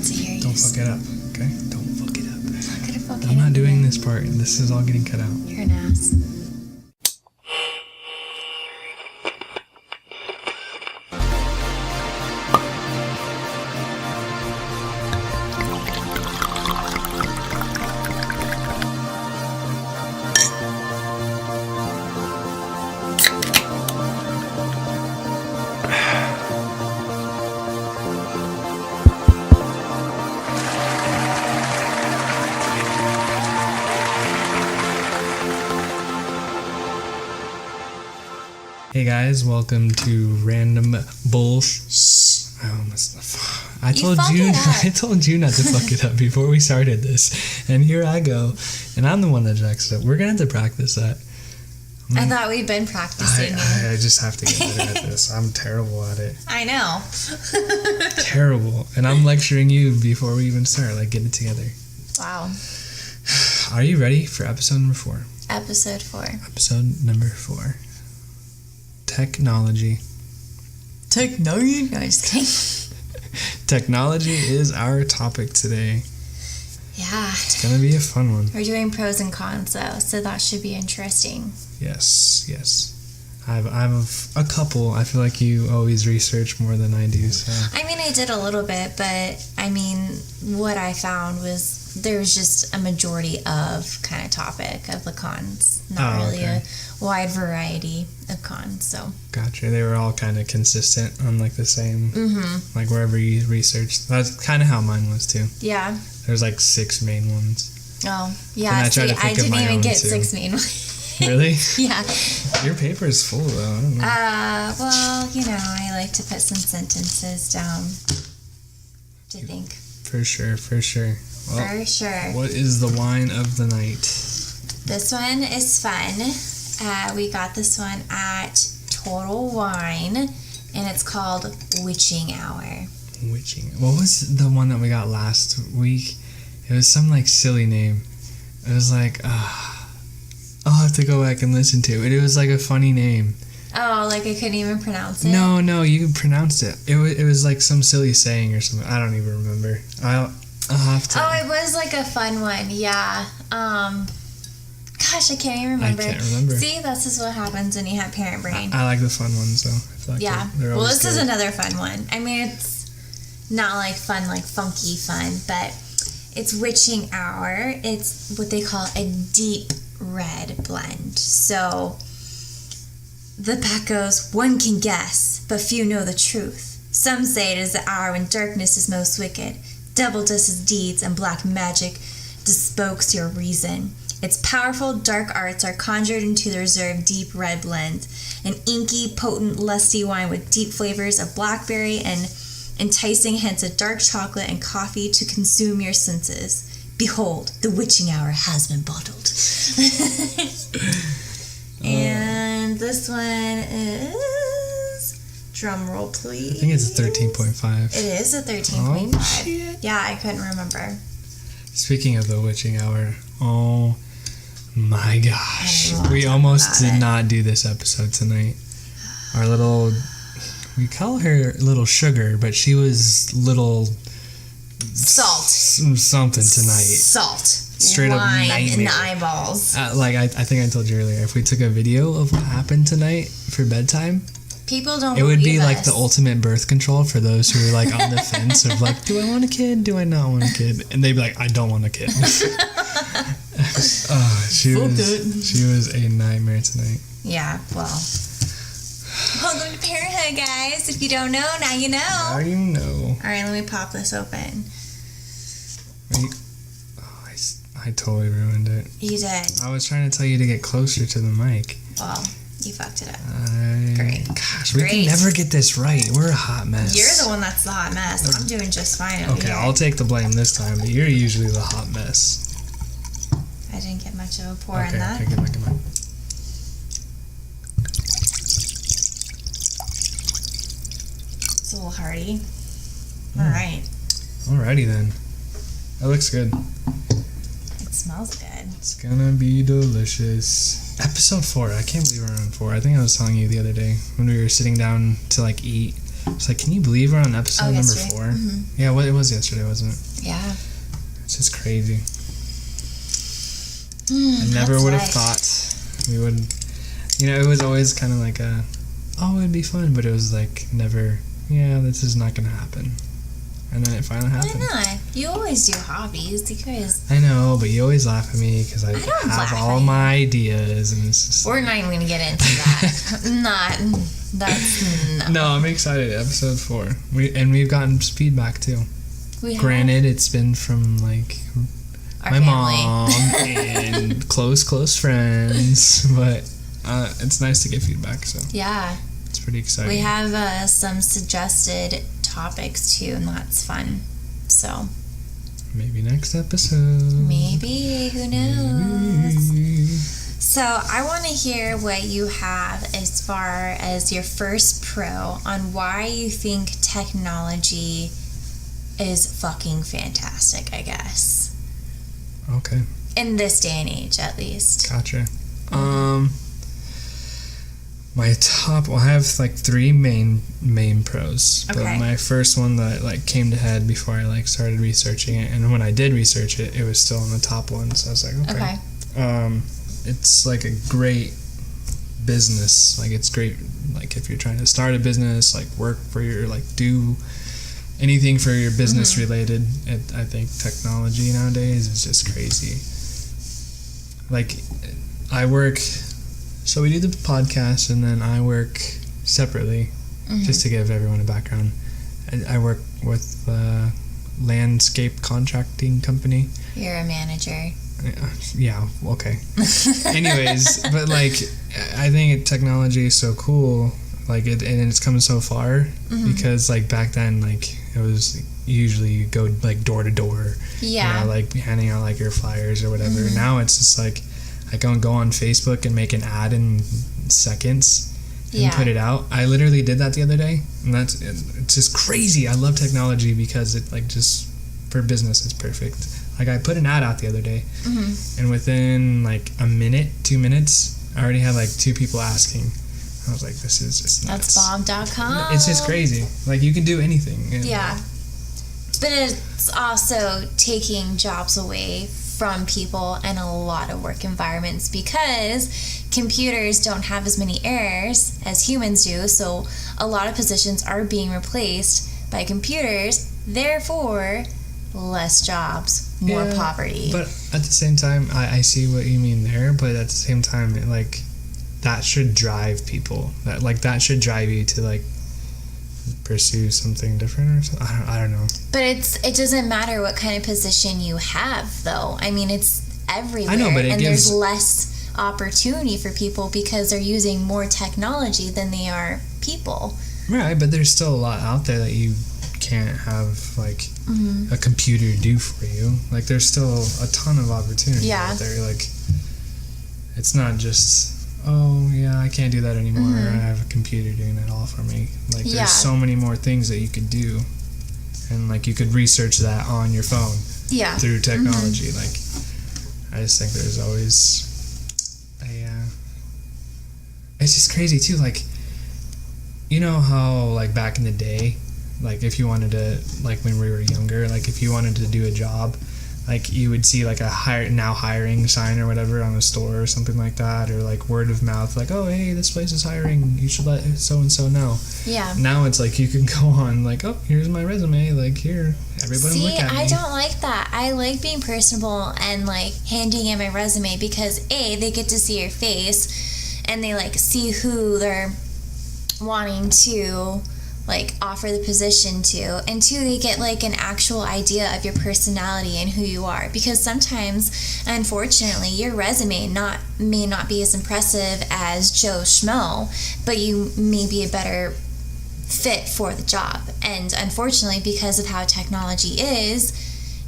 to hear you. Don't fuck it up, okay? Don't fuck it up. I'm not gonna fuck it up. I'm not doing this part. This is all getting cut out. You're an ass. Hey guys, welcome to Random Bullsh. I told you not to fuck it up before we started this, and here I go, and I'm the one that jacks it up. We're gonna have to practice that. I thought we'd been practicing. I just have to get better at this. I'm terrible at it. I know. Terrible, and I'm lecturing you before we even start. Like, get it together. Wow. Are you ready for episode number 4? Episode 4. Episode number 4. Technology. Technology? No, just kidding. Technology is our topic today. Yeah. It's gonna be a fun one. We're doing pros and cons though, so that should be interesting. Yes. I have a couple. I feel like you always research more than I do. So. I mean, I did a little bit, but I mean, what I found was there was just a majority of kind of topic of the cons, not really a wide variety of cons. So gotcha. They were all kind of consistent on like the same, like wherever you researched. That's kind of how mine was too. Yeah. There's like 6 main ones. Oh yeah. See, I didn't even get 6 main ones. Really? Yeah. Your paper is full though. I don't know. Well, you know, I like to put some sentences down to think. For sure. Well, for sure. What is the wine of the night? This one is fun. We got this one at Total Wine, and it's called Witching Hour. What was the one that we got last week? It was some like silly name. It was like, I'll have to go back and listen to it. It was like a funny name. Oh, like I couldn't even pronounce it? No, you pronounced it. It was like some silly saying or something. I don't even remember. I'll have to. Oh, it was like a fun one. Yeah. Gosh, I can't even remember. I can't remember. See, this is what happens when you have parent brain. I like the fun ones, though. I feel like they're well, this good. is another fun one. I mean, it's not like fun, like funky fun, but it's Witching Hour. It's what they call a deep red blend. So the back goes, one can guess, but few know the truth. Some say it is the hour when darkness is most wicked. Devil does his deeds, and black magic bespokes your reason. Its powerful dark arts are conjured into the reserved deep red blend, an inky, potent, lusty wine with deep flavors of blackberry and enticing hints of dark chocolate and coffee to consume your senses. Behold, the witching hour has been bottled. And this one is, drum roll please. I think it's a 13.5. It is a 13.5. Oh, shit. Yeah, I couldn't remember. Speaking of the witching hour, oh my gosh. We almost did not do this episode tonight. Our little, we call her Little Sugar, but she was Little Salt. Something tonight. Salt. Straight up nightmare. in the eyeballs. I think I told you earlier, if we took a video of what happened tonight for bedtime, people don't it would be believe like us. the ultimate birth control for those who are like on the fence of like, do I want a kid? Do I not want a kid? And they'd be like, I don't want a kid. She was a nightmare tonight. Yeah, well. Welcome to Parenthood, guys. If you don't know, now you know. Now you know. All right, let me pop this open. I totally ruined it. You did. I was trying to tell you to get closer to the mic. Well, you fucked it up. Great. Gosh, we can never get this right. We're a hot mess. You're the one that's the hot mess. I'm doing just fine over Okay, here. I'll take the blame this time, but you're usually the hot mess. I didn't get much of a pour in that. Okay, good luck. It's a little hearty. All right. Alrighty then. That looks good. It smells good. It's gonna be delicious. Episode 4. I can't believe we're on 4. I think I was telling you the other day when we were sitting down to like eat. It's like, can you believe we're on episode number 4? Mm-hmm. Yeah, well, it was yesterday, wasn't it? Yeah. It's just crazy. I never would have thought we would. You know, it was always kind of like it'd be fun, but it was like never. Yeah, this is not gonna happen. And then it finally happened. Why not? You always do hobbies. You guys. I know, but you always laugh at me because I don't have laugh all at my ideas, and it's just. We're not even gonna get into that. No, I'm excited. Episode 4. We've gotten feedback too. Granted, it's been from like our my family. mom and close friends, but it's nice to get feedback. So yeah, it's pretty exciting. We have some suggested topics too, and that's fun. So maybe next episode. Maybe, who knows? Maybe. So I want to hear what you have as far as your first pro on why you think technology is fucking fantastic, I guess. Okay. In this day and age, at least. Gotcha. My top, I have like 3 main pros. Okay. But my first one that like came to head before I like started researching it, and when I did research it, it was still on the top one. So I was like, okay. It's like a great business. Like it's great. Like if you're trying to start a business, like work for your, like do anything for your business related. I think technology nowadays is just crazy. Like I work. So we do the podcast, and then I work separately, just to give everyone a background. I work with a landscape contracting company. You're a manager. Yeah, okay. Anyways, but like, I think technology is so cool, like and it's come so far, because like back then, like it was usually you go like door to door, you know, like handing out like your flyers or whatever. Now it's just like, I can go on Facebook and make an ad in seconds and put it out. I literally did that the other day, and it's just crazy. I love technology because it like just for business it's perfect. Like I put an ad out the other day, and within like a minute, 2 minutes, I already had like 2 people asking. I was like, this is just nuts. That's bomb.com. It's just crazy. Like you can do anything. Yeah. But it's also taking jobs away from people in a lot of work environments because computers don't have as many errors as humans do, so a lot of positions are being replaced by computers, therefore less jobs, more poverty. But at the same time, I see what you mean there, but at the same time, like that should drive people. That should drive you to like pursue something different or something. I don't know. But it doesn't matter what kind of position you have, though. I mean, it's everywhere. I know, but there's less opportunity for people because they're using more technology than they are people. Right, but there's still a lot out there that you can't have like a computer do for you. Like there's still a ton of opportunity out there. Like it's not just, oh yeah, I can't do that anymore. I have a computer doing it all for me. Like there's so many more things that you could do, and like you could research that on your phone through technology. Like I just think there's always it's just crazy too. Like you know how like back in the day, like if you wanted to, like when we were younger, like if you wanted to do a job, like you would see like a hiring sign or whatever on a store or something like that, or like word of mouth, like, oh hey, this place is hiring, you should let so and so know. Now it's like you can go on like, oh, here's my resume, like here, everybody look at me. I don't like that. I like being personable and like handing in my resume because they get to see your face and they like see who they're wanting to like offer the position to, and 2, they get like an actual idea of your personality and who you are, because sometimes unfortunately your resume may not be as impressive as Joe Schmo, but you may be a better fit for the job. And unfortunately, because of how technology is,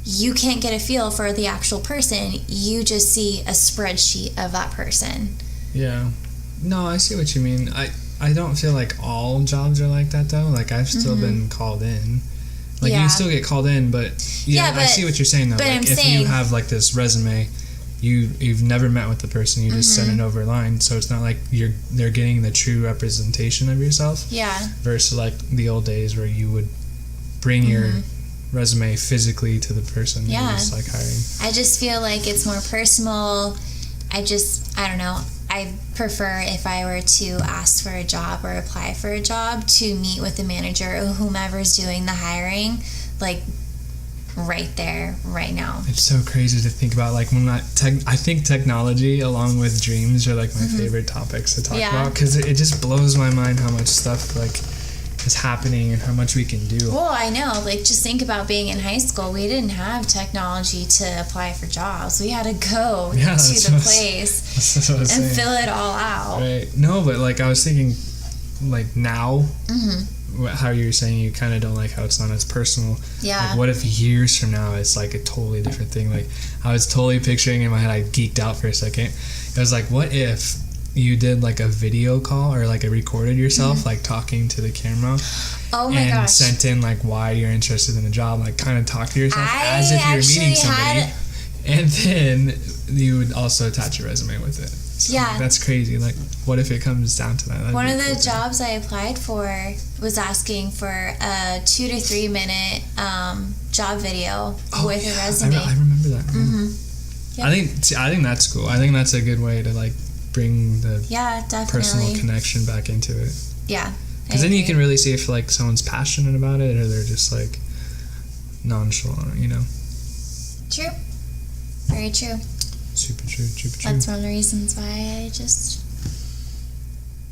you can't get a feel for the actual person. You just see a spreadsheet of that person. No, I see what you mean. I don't feel like all jobs are like that though. Like I've still been called in. Like you still get called in, but I see what you're saying though. But like if you have like this resume you've never met with the person, you just send it over line, so it's not like they're getting the true representation of yourself. Yeah. Versus like the old days where you would bring your resume physically to the person who was like hiring. I just feel like it's more personal. I don't know. I prefer, if I were to ask for a job or apply for a job, to meet with the manager or whomever's doing the hiring, like right there, right now. It's so crazy to think about. Like, when I think technology along with dreams are like my favorite topics to talk about, because it just blows my mind how much stuff like is happening and how much we can do. Well, I know. Like, just think about being in high school. We didn't have technology to apply for jobs. We had to go to the place and fill it all out. Right. No, but like, I was thinking, like, now, how you were saying you kind of don't like how it's not as personal. Yeah. Like, what if years from now it's like a totally different thing? Like, I was totally picturing in my head, I geeked out for a second. It was like, what if you did like a video call or like recorded yourself like talking to the camera and sent in like why you're interested in the job, like kind of talk to yourself as if you're meeting somebody, and then you would also attach your resume with it. So that's crazy. Like, what if it comes down to that? One of the jobs I applied for was asking for a 2 to 3 minute job video with a resume. I remember that. Yep. I think that's cool. I think that's a good way to like bring the personal connection back into it. Yeah. Because then you can really see if like someone's passionate about it or they're just like nonchalant, you know? True. Very true. Super true. That's one of the reasons why I just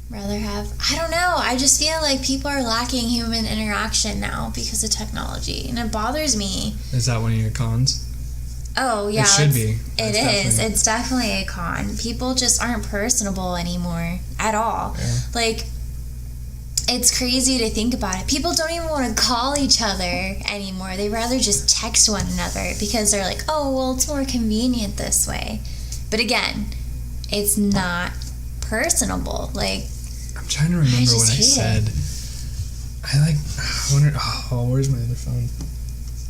rather have... I don't know. I just feel like people are lacking human interaction now because of technology. And it bothers me. Is that one of your cons? Oh, yeah. It should be. It is. It's definitely a con. People just aren't personable anymore at all. Yeah. Like, it's crazy to think about it. People don't even want to call each other anymore. They rather just text one another because they're like, oh, well, it's more convenient this way. But again, it's not personable. Like, I'm trying to remember what I said. I wonder, where's my other phone?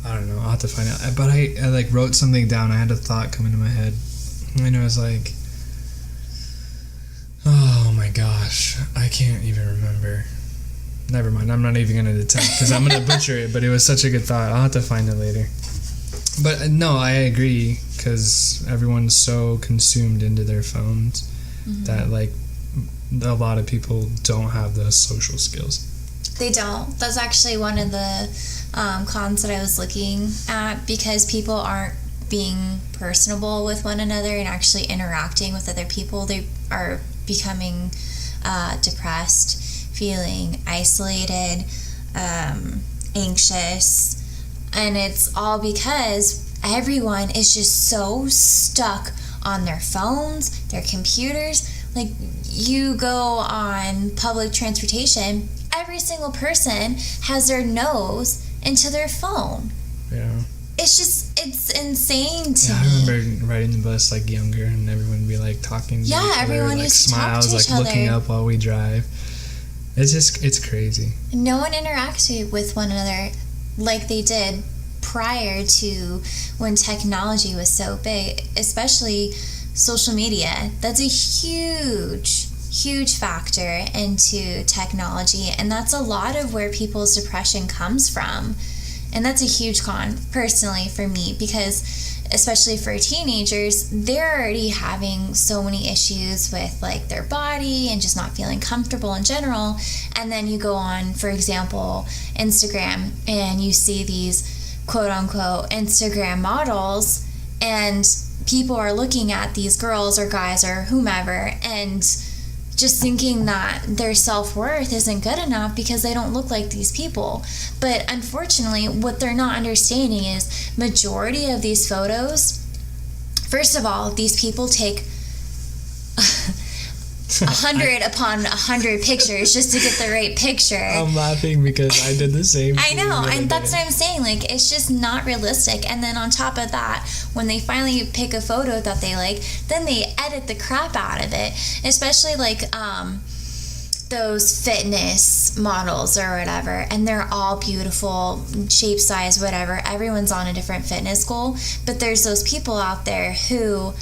I don't know. I'll have to find out. But I like wrote something down. I had a thought come into my head. And I was like, oh my gosh, I can't even remember. Never mind. I'm not even going to attempt because I'm going to butcher it. But it was such a good thought. I'll have to find it later. But no, I agree, because everyone's so consumed into their phones that like a lot of people don't have those social skills. They don't. That's actually one of the cons that I was looking at, because people aren't being personable with one another and actually interacting with other people. They are becoming depressed, feeling isolated, anxious, and it's all because everyone is just so stuck on their phones, their computers. Like, you go on public transportation, every single person has their nose into their phone. Yeah. It's insane to me. I remember riding the bus like younger, and everyone would be like talking to each other, everyone like used to smiles, talk to each like other. looking up while we drive. It's crazy. No one interacts with one another like they did prior to when technology was so big, especially social media. That's a huge factor into technology, and that's a lot of where people's depression comes from. And that's a huge con, personally, for me, because especially for teenagers, they're already having so many issues with like their body and just not feeling comfortable in general. And then you go on, for example, Instagram, and you see these quote unquote Instagram models, and people are looking at these girls or guys or whomever and just thinking that their self-worth isn't good enough because they don't look like these people. But unfortunately, what they're not understanding is majority of these photos, first of all, these people take 100 upon 100 pictures just to get the right picture. I'm laughing because I did the same I know, and that's what I'm saying. Like, it's just not realistic. And then on top of that, when they finally pick a photo that they like, then they edit the crap out of it. Especially like those fitness models or whatever, and they're all beautiful, shape, size, whatever. Everyone's on a different fitness goal, but there's those people out there who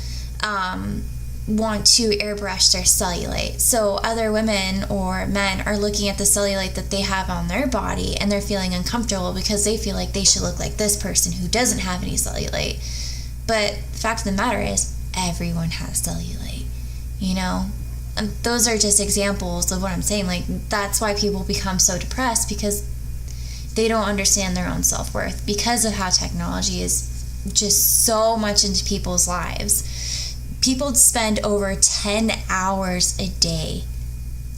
want to airbrush their cellulite. So other women or men are looking at the cellulite that they have on their body and they're feeling uncomfortable because they feel like they should look like this person who doesn't have any cellulite. But the fact of the matter is, everyone has cellulite, you know? And those are just examples of what I'm saying. Like, that's why people become so depressed, because they don't understand their own self-worth because of how technology is just so much into people's lives. People spend over 10 hours a day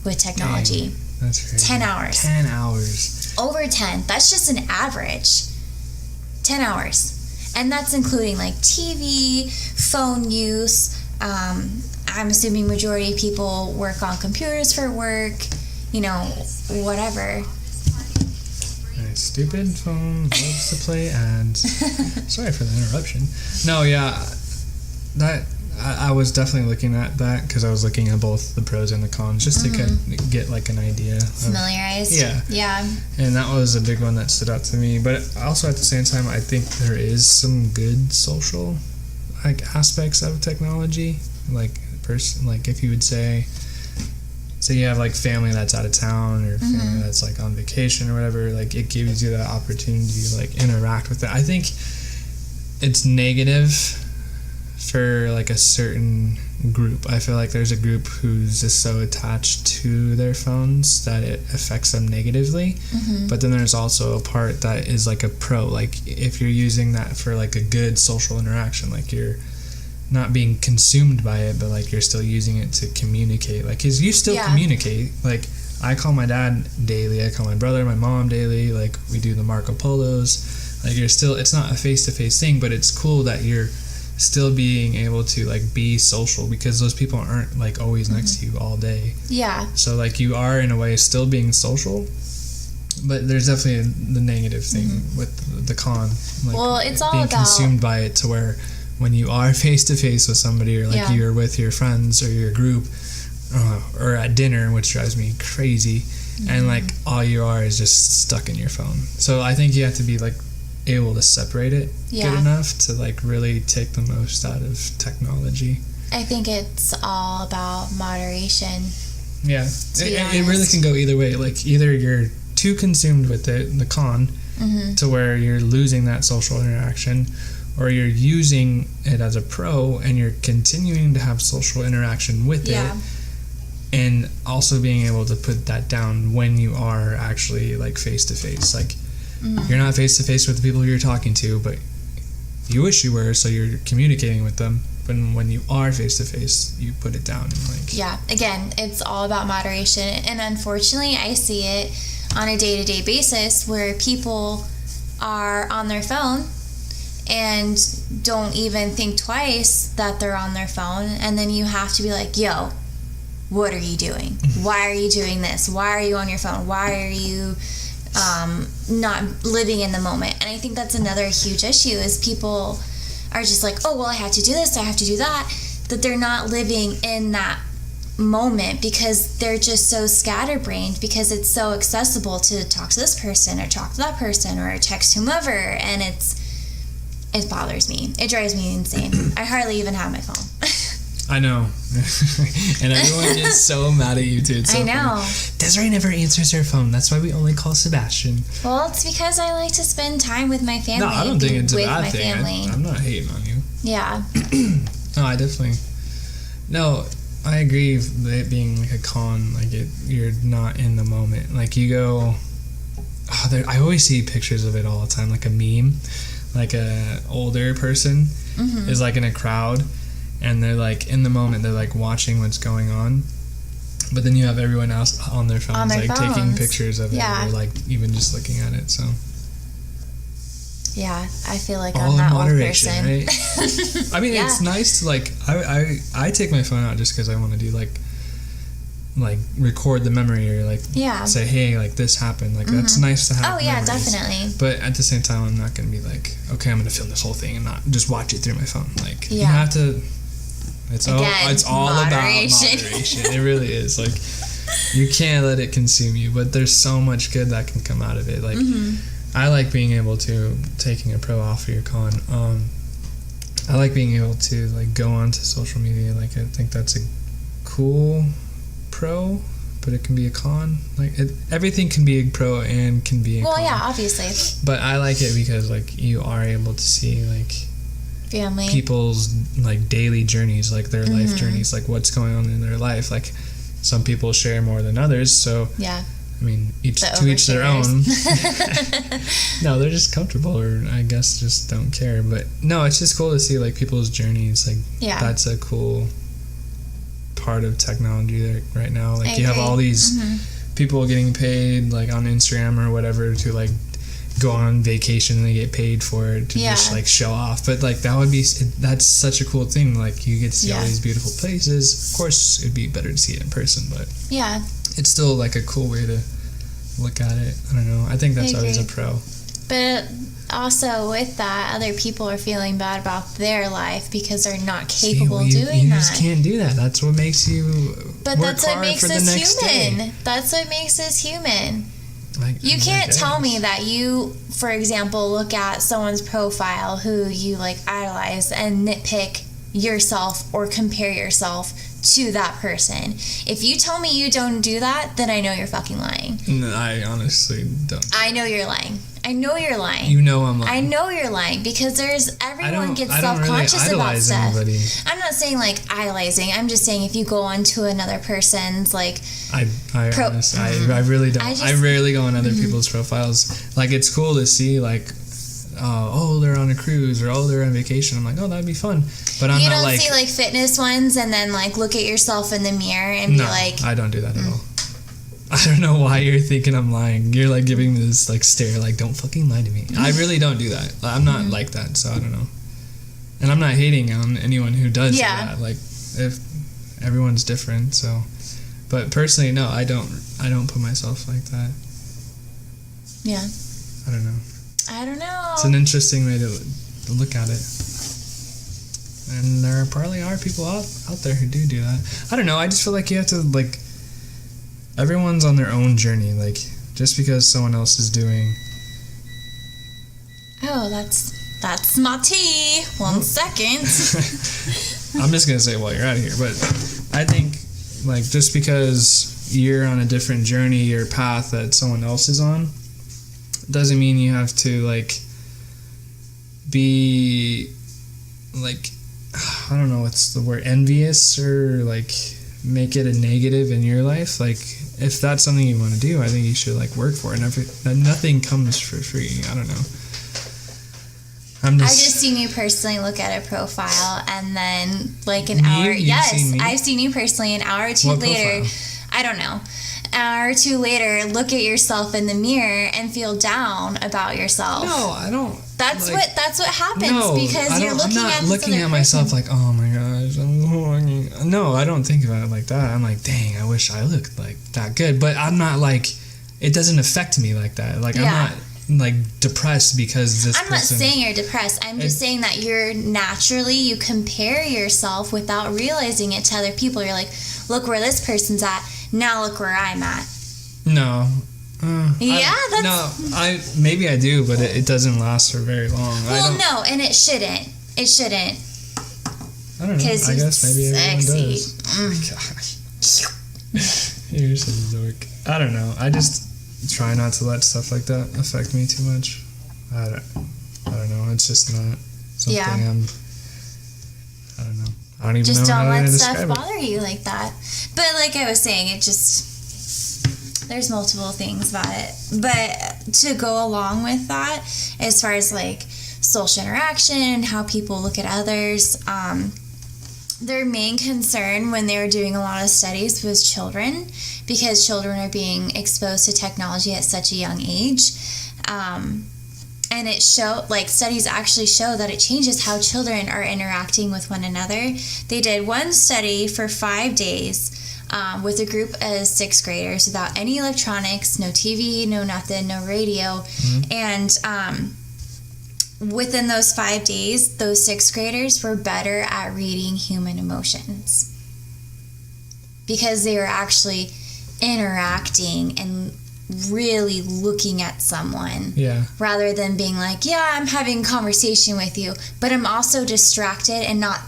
with technology. Dang, that's crazy. 10 hours. 10 hours. Over 10. That's just an average. 10 hours. And that's including like TV, phone use. I'm assuming majority of people work on computers for work, you know, whatever. My stupid phone loves to play ads. Sorry for the interruption. No, yeah, that I was definitely looking at that because I was looking at both the pros and the cons just to get like an idea. Familiarized. Yeah. And that was a big one that stood out to me. But also at the same time, I think there is some good social like aspects of technology. Like if you would say you have like family that's out of town or family that's like on vacation or whatever, like it gives you that opportunity to like interact with it. I think it's negative for like a certain group. I feel like there's a group who's just so attached to their phones that it affects them negatively. But then there's also a part that is like a pro, like if you're using that for like a good social interaction, like you're not being consumed by it, but like you're still using it to communicate. Like, cause you still communicate. Like, I call my dad daily. I call my brother, my mom daily. Like, we do the Marco Polos. Like, you're still. It's not a face-to-face thing, but it's cool that you're still being able to like be social because those people aren't like always next to you all day. Yeah. So like you are in a way still being social, but there's definitely the negative thing with the con. Like, well, it's all being about consumed by it to where when you are face to face with somebody or like you're with your friends or your group or at dinner, which drives me crazy, and like all you are is just stuck in your phone. So I think you have to be like able to separate it good enough to like really take the most out of technology. I think it's all about moderation. Yeah, it really can go either way. Like either you're too consumed with it, the con, to where you're losing that social interaction, or you're using it as a pro and you're continuing to have social interaction with it, and also being able to put that down when you are actually like face to face. Like you're not face to face with the people you're talking to, but you wish you were, so you're communicating with them. But when you are face to face, you put it down and like again, it's all about moderation. And unfortunately, I see it on a day-to-day basis where people are on their phone and don't even think twice that they're on their phone, and then you have to be like, yo, what are you doing? Why are you doing this? Why are you on your phone? Why are you not living in the moment? And I think that's another huge issue is people are just like, oh, well, I have to do this, I have to do that they're not living in that moment because they're just so scatterbrained because it's so accessible to talk to this person or talk to that person or text whomever, and it bothers me. It drives me insane. I hardly even have my phone. I know. And everyone is so mad at you too. It's so I know. Funny. Desiree never answers her phone. That's why we only call Sebastian. Well, it's because I like to spend time with my family. No, I don't think it's a bad thing. Family. I'm not hating on you. Yeah. No, I definitely. No, I agree with it being like a con. Like you're not in the moment. Like you go. I always see pictures of it all the time. Like a meme, like a older person is like in a crowd. And they're like in the moment, they're like watching what's going on, but then you have everyone else on their phones, taking pictures of it, or like even just looking at it. So yeah, I feel like all I'm that in moderation, old person. Right? I mean, it's nice to like. I take my phone out just because I want to do like record the memory or like say, hey, like this happened. Like that's nice to have. Oh yeah, memories. Definitely. But at the same time, I'm not gonna be like, okay, I'm gonna film this whole thing and not just watch it through my phone. Like you have to. It's all about moderation. It really is. Like you can't let it consume you, but there's so much good that can come out of it. Like I like being able to taking a pro off of your con. I like being able to like go onto social media. Like I think that's a cool pro, but it can be a con. Like everything can be a pro and can be a con. Well, yeah, obviously. But I like it because like you are able to see like family, people's like daily journeys, like their life journeys, like what's going on in their life. Like some people share more than others, so yeah. I mean, each their own. No, they're just comfortable, or I guess just don't care. But no, it's just cool to see like people's journeys. Like that's a cool part of technology right now. Like you have all these people getting paid like on Instagram or whatever to like go on vacation and they get paid for it to just like show off. But like that's such a cool thing. Like you get to see all these beautiful places. Of course, it'd be better to see it in person, but it's still like a cool way to look at it. I don't know. I think that's always a pro. But also with that, other people are feeling bad about their life because they're not capable doing that. You just can't do that. That's what makes you But that's what makes us human. That's what makes us human. You can't tell me that you, for example, look at someone's profile who you like idolize and nitpick yourself or compare yourself to that person. If you tell me you don't do that, then I know you're fucking lying. No, I honestly don't. I know you're lying. I know you're lying. You know I'm lying. I know you're lying because everyone gets self-conscious about stuff. Anybody. I'm not saying like idolizing. I'm just saying if you go onto another person's like I really don't. I rarely go on other people's profiles. Like it's cool to see like they're on a cruise or they're on vacation. I'm like, that'd be fun. But I'm not like, you don't see like fitness ones and then like look at yourself in the mirror and be like, I don't do that at all. I don't know why you're thinking I'm lying. You're like giving me this like stare, like don't fucking lie to me. I really don't do that. I'm not like that, so I don't know. And I'm not hating on anyone who does do that. Like if everyone's different, so. But personally, no, I don't put myself like that. Yeah. I don't know. It's an interesting way to look at it. And there probably are people out there who do that. I don't know. I just feel like you have to like. Everyone's on their own journey. Like just because someone else is doing. Oh, that's my tea. 1 second. I'm just gonna say while you're out of here, but I think like just because you're on a different journey or path that someone else is on, doesn't mean you have to like be like I don't know what's the word, envious or like make it a negative in your life. Like if that's something you want to do, I think you should like work for it. And nothing comes for free. I don't know. I've just seen you personally look at a profile and then like an hour. Yes, I've seen you personally an hour or two later. Profile? I don't know. An hour or two later, look at yourself in the mirror and feel down about yourself. No, I don't. That's what happens because you're looking at this looking at myself like, oh my gosh, no, I don't think about it like that. I'm like, dang, I wish I looked like that good, but I'm not like, it doesn't affect me like that. Like I'm not like depressed because this. I'm not saying you're depressed. I'm just saying that you compare yourself without realizing it to other people. You're like, look where this person's at. Now look where I'm at. No. Maybe I do, but it doesn't last for very long. No, and it shouldn't. It shouldn't. I don't know. I guess maybe everyone does. Oh my gosh. You're such a dork. I don't know. I just try not to let stuff like that affect me too much. I don't know. It's just not something I don't know. I don't even just know don't how let to stuff describe bother you like that. But like I was saying, there's multiple things about it. But to go along with that, as far as like social interaction, how people look at others, their main concern when they were doing a lot of studies was children, because children are being exposed to technology at such a young age. And it studies actually show that it changes how children are interacting with one another. They did one study for 5 days with a group of 6th graders without any electronics, no TV, no nothing, no radio. And within those 5 days, those 6th graders were better at reading human emotions because they were actually interacting and really looking at someone. Yeah. Rather than being like, yeah, I'm having a conversation with you, but I'm also distracted and not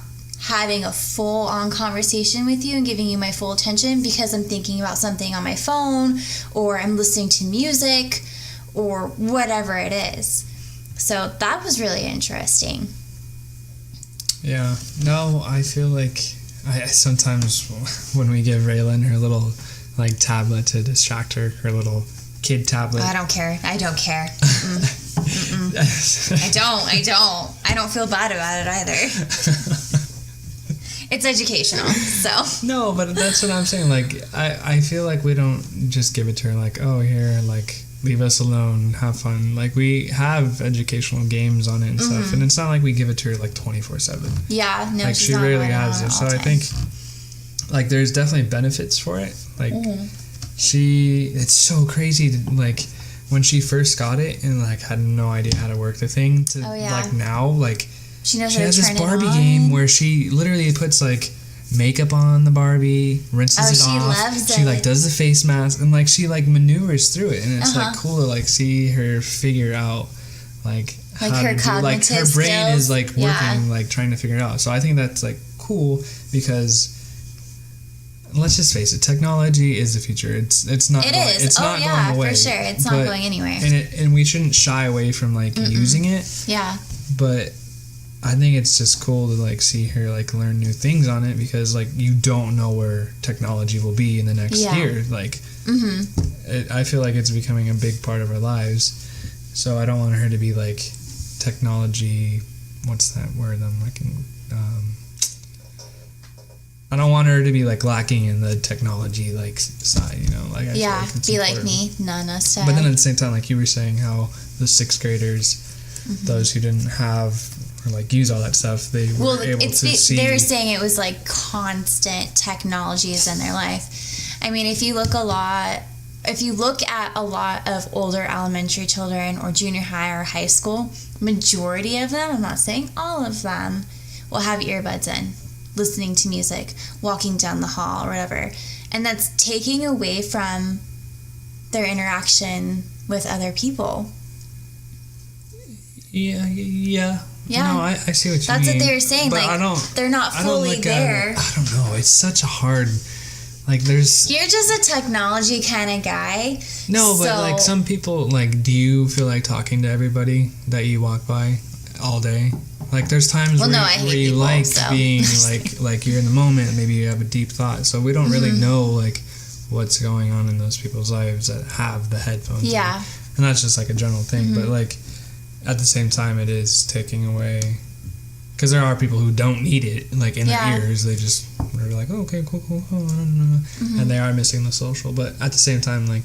having a full-on conversation with you and giving you my full attention because I'm thinking about something on my phone or I'm listening to music or whatever it is. So that was really interesting. Yeah. No, I feel like I sometimes when we give Raylan her little like tablet to distract her little kid tablet. I don't care. Mm-mm. I don't feel bad about it either. It's educational, so. No, but that's what I'm saying. Like, I feel like we don't just give it to her like, oh, here, like, leave us alone, have fun. Like, we have educational games on it and stuff, and it's not like we give it to her like 24/7. Yeah, no, like, she rarely has it. So I think, like, there's definitely benefits for it. Like, it's so crazy to, like, when she first got it and like had no idea how to work the thing to like now, like she has this Barbie game where she literally puts like makeup on the Barbie, rinses it off. Loves she it. like does the face mask and like she like maneuvers through it, and it's like cool to like see her figure out like how her to do, like her brain skills. is like working like trying to figure it out. So I think that's like cool because let's just face it, technology is the future. It's not it's not going away for sure. It's not going anywhere. And we shouldn't shy away from like using it. Yeah. But I think it's just cool to like see her like learn new things on it because like you don't know where technology will be in the next year. Like I feel like it's becoming a big part of our lives. So I don't want her to be like technology. What's that word? I'm like. I don't want her to be like lacking in the technology like side, you know. Like I feel like it's be important. like me, Nana style. But then at the same time, like you were saying, how the sixth graders, those who didn't have or like use all that stuff, they were able to see. They were saying it was like constant technologies in their life. I mean, if you look at a lot of older elementary children or junior high or high school, majority of them, I'm not saying all of them, will have earbuds in, listening to music, walking down the hall or whatever. And that's taking away from their interaction with other people. Yeah. No, I see what you mean. That's what they were saying. But like, they're not fully there. I don't know. It's such a hard... Like, there's... You're just a technology kind of guy. No, but, like, some people, like, do you feel like talking to everybody that you walk by all day? Like, there's times where you like being, like, you're in the moment, maybe you have a deep thought. So we don't really know, like, what's going on in those people's lives that have the headphones. Yeah. On. And that's just, like, a general thing. But, like, at the same time, it is taking away... Because there are people who don't need it, like, in their ears. They just are like, oh, okay, cool. Oh, I don't know. And they are missing the social. But at the same time, like,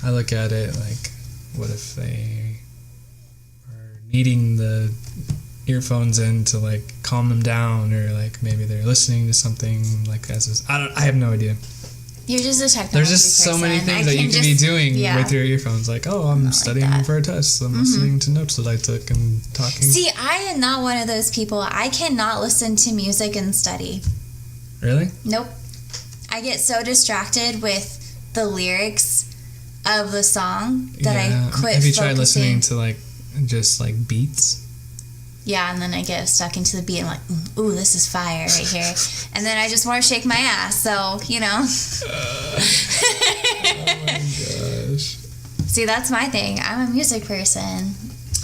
I look at it, like, what if they are needing the earphones in to, like, calm them down, or, like, maybe they're listening to something, like, I have no idea. You're just a technology There's just so many things that you can be doing with your earphones. Like, oh, I'm studying for a test. I'm listening to notes that I took and talking. See, I am not one of those people. I cannot listen to music and study. Really? Nope. I get so distracted with the lyrics of the song that I quit. Have you tried listening to, like, just, like, beats? Yeah, and then I get stuck into the beat and I'm like, ooh, this is fire right here. And then I just want to shake my ass, so, you know. Oh my gosh. See, that's my thing. I'm a music person.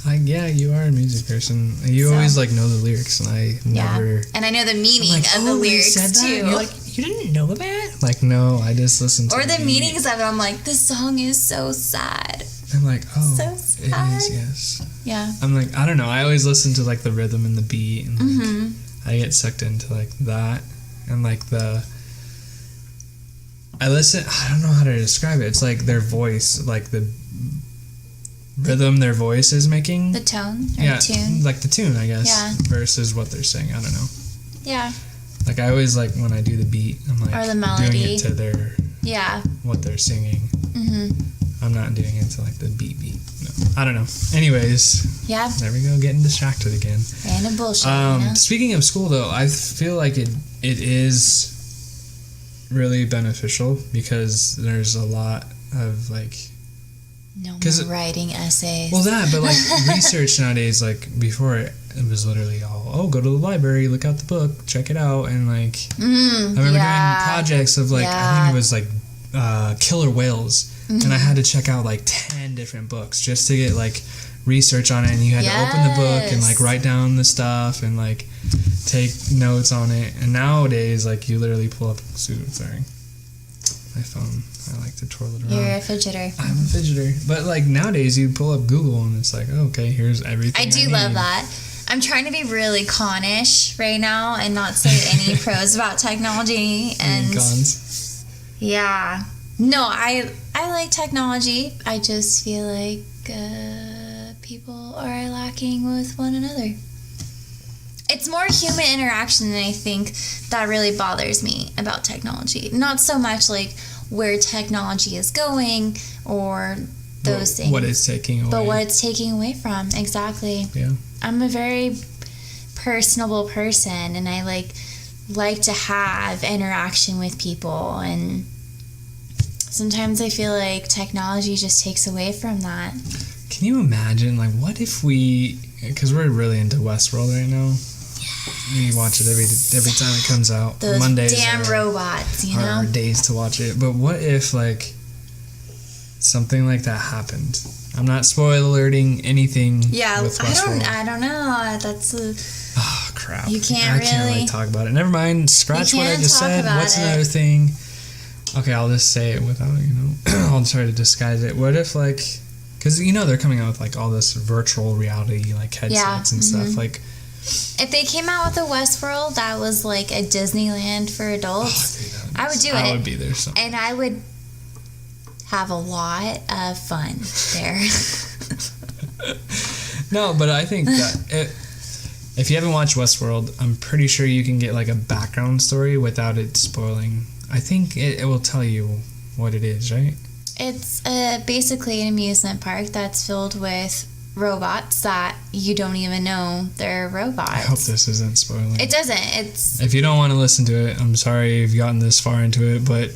Yeah, you are a music person. You always, like, know the lyrics, and I never... Yeah, and I know the meaning of the lyrics, too. You're like, you didn't know that? Like, no, I just listened to or the meanings of it. I'm like, this song is so sad. I'm like, oh, so sad. It is, yes. Yeah. I'm like, I don't know. I always listen to, like, the rhythm and the beat, and, like, I get sucked into, like, that, and, like, I don't know how to describe it. It's, like, their voice, like, the rhythm their voice is making. The tone? Or tune? Like, the tune, I guess. Yeah. Versus what they're saying. I don't know. Yeah. Like, I always, like, when I do the beat, I'm, like, or the melody. doing it to their... Yeah. What they're singing. I'm not doing it to, like, the beat. No. I don't know. Anyways. Yeah. There we go, getting distracted again. Random bullshit, you know? Speaking of school, though, I feel like it is really beneficial because there's a lot of like. No more writing essays. Well, that, but like research nowadays, like before it was literally all, go to the library, look out the book, check it out, and like I remember doing projects of like I think it was like killer whales, and I had to check out like 10 different books just to get like research on it, and you had to open the book and like write down the stuff and like take notes on it. And nowadays, like you literally pull up. Sorry, my phone. I like to twirl it around. You're a fidgeter. I'm a fidgeter. But like nowadays you pull up Google and it's like, okay, here's everything I do love that. I'm trying to be really connish right now and not say any pros about technology and cons. Yeah. No, I like technology. I just feel like people are lacking with one another. It's more human interaction than I think that really bothers me about technology. Not so much like where technology is going or those things. What it's taking away. But what it's taking away from, exactly. Yeah. I'm a very personable person, and I like to have interaction with people, and sometimes I feel like technology just takes away from that. Can you imagine, like, what if we, because we're really into Westworld right now. We watch it every time it comes out. Those Mondays damn robots, you know? Our days to watch it. But what if, like, something like that happened? I'm not spoiler alerting anything with Westworld. I don't know. That's oh, crap. You can't really talk about it. Never mind. Scratch what I just said. What's another thing? Okay, I'll just say it without, I'll try to disguise it. What if, like, because, they're coming out with, like, all this virtual reality, like, headsets and stuff. Like, if they came out with a Westworld that was like a Disneyland for adults, I would do it. I would be there. And I would have a lot of fun there. No, but I think that if you haven't watched Westworld, I'm pretty sure you can get like a background story without it spoiling. I think it will tell you what it is, right? It's basically an amusement park that's filled with robots that you don't even know they're robots. I hope this isn't spoiling. It doesn't. It's. If you don't want to listen to it, I'm sorry you've gotten this far into it, but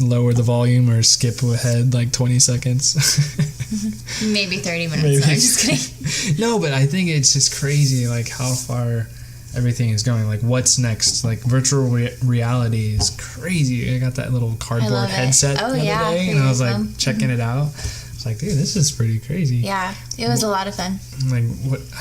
lower the volume or skip ahead like 20 seconds. Maybe 30 minutes. Maybe. No, I'm just kidding. No, but I think it's just crazy like how far everything is going. Like what's next? Like virtual reality is crazy. I got that little cardboard headset the other day, and I was like checking it out. It's like, dude, this is pretty crazy. Yeah, it was a lot of fun. Like,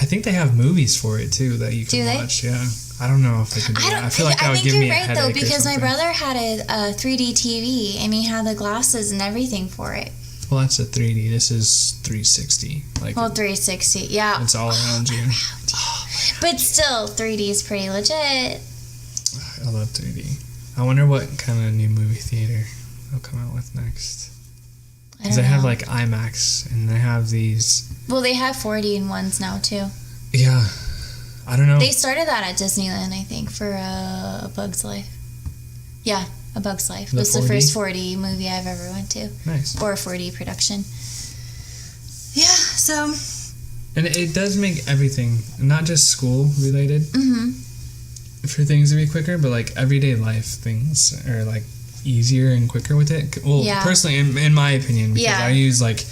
I think they have movies for it too that you can watch. Yeah, I don't know if they can do that. I feel like that would give me a headache. I think you're right though, because my brother had a 3D TV and he had the glasses and everything for it. Well, that's a 3D. This is 360. Like, 360. Yeah, it's all around you. But still, 3D is pretty legit. I love 3D. I wonder what kind of new movie theater they'll come out with next. Because they have like IMAX and they have these. Well, they have 4D ones now too. Yeah, I don't know. They started that at Disneyland, I think, for A Bug's Life. Yeah, A Bug's Life. It was the first 4D movie I've ever went to. Nice. Or a 4D production. Yeah, so. And it does make everything, not just school related, for things to be quicker, but like everyday life things are like easier and quicker with it. Well, personally, in my opinion, because I use like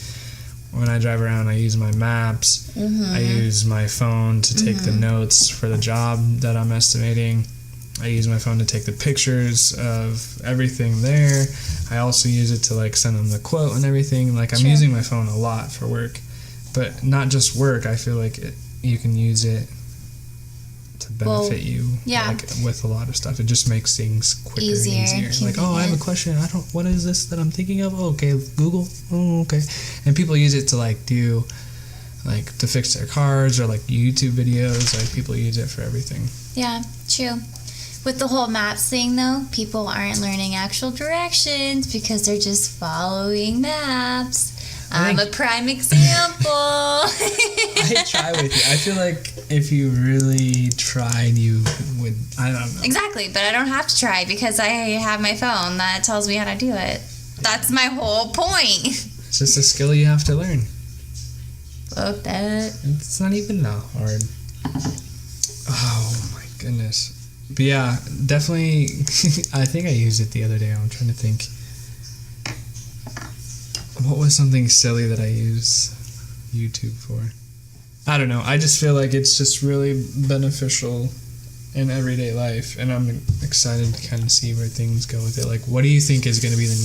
when I drive around, I use my maps. I use my phone to take the notes for the job that I'm estimating. I use my phone to take the pictures of everything there. I also use it to like send them the quote and everything. Like I'm using my phone a lot for work, but not just work. I feel like you can use it to benefit you, like with a lot of stuff. It just makes things quicker and easier. Like, I have a question. What is this that I'm thinking of? Oh, okay, Google. Oh, okay. And people use it to like do, like to fix their cars or like YouTube videos. Like people use it for everything. Yeah, true. With the whole maps thing, though, people aren't learning actual directions because they're just following maps. I'm a prime example. I try with you. I feel like if you really tried, you would. I don't know. Exactly, but I don't have to try because I have my phone that tells me how to do it. That's my whole point. It's just a skill you have to learn. Fuck that. It's not even that hard. Oh my goodness. But yeah, definitely. I think I used it the other day. I'm trying to think. what was something silly that I use YouTube for? I don't know. I just feel like it's just really beneficial in everyday life, and I'm excited to kind of see where things go with it. Like, what do you think is going to be the